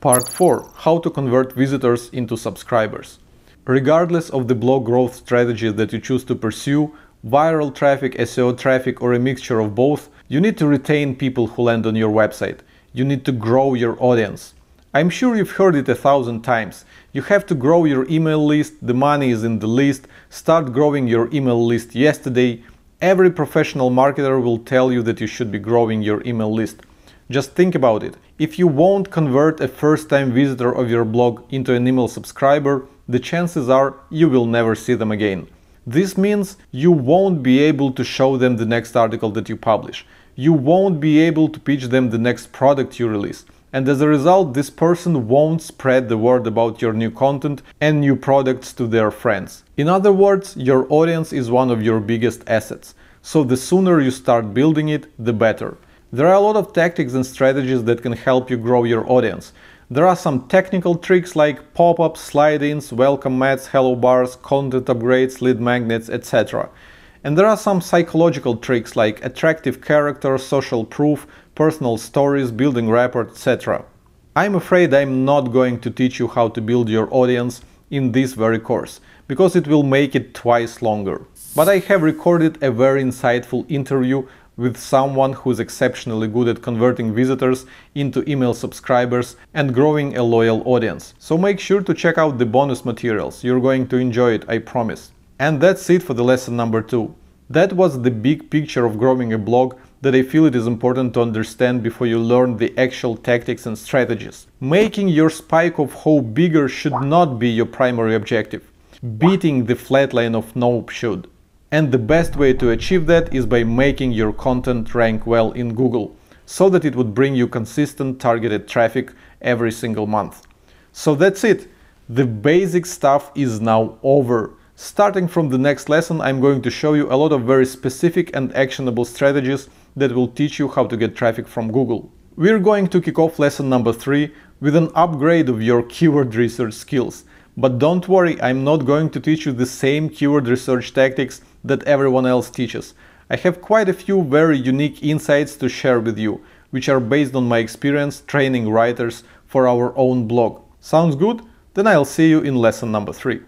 Part 4. How to convert visitors into subscribers. Regardless of the blog growth strategy that you choose to pursue, viral traffic, SEO traffic, or a mixture of both, you need to retain people who land on your website. You need to grow your audience. I'm sure you've heard it 1,000 times. You have to grow your email list, the money is in the list, start growing your email list yesterday. Every professional marketer will tell you that you should be growing your email list. Just think about it. If you won't convert a first-time visitor of your blog into an email subscriber, the chances are you will never see them again. This means you won't be able to show them the next article that you publish. You won't be able to pitch them the next product you release. And as a result, this person won't spread the word about your new content and new products to their friends. In other words, your audience is one of your biggest assets. So the sooner you start building it, the better. There are a lot of tactics and strategies that can help you grow your audience. There are some technical tricks like pop-ups, slide-ins, welcome mats, hello bars, content upgrades, lead magnets, etc. And there are some psychological tricks like attractive character, social proof, personal stories, building rapport, etc. I'm afraid I'm not going to teach you how to build your audience in this very course, because it will make it twice longer. But I have recorded a very insightful interview with someone who's exceptionally good at converting visitors into email subscribers and growing a loyal audience. So make sure to check out the bonus materials. You're going to enjoy it, I promise. And that's it for the lesson number 2. That was the big picture of growing a blog that I feel it is important to understand before you learn the actual tactics and strategies. Making your spike of hope bigger should not be your primary objective. Beating the flat line of nope should. And the best way to achieve that is by making your content rank well in Google, so that it would bring you consistent targeted traffic every single month. So that's it. The basic stuff is now over. Starting from the next lesson, I'm going to show you a lot of very specific and actionable strategies that will teach you how to get traffic from Google. We're going to kick off lesson number 3 with an upgrade of your keyword research skills. But don't worry, I'm not going to teach you the same keyword research tactics that everyone else teaches. I have quite a few very unique insights to share with you, which are based on my experience training writers for our own blog. Sounds good? Then I'll see you in lesson number 3.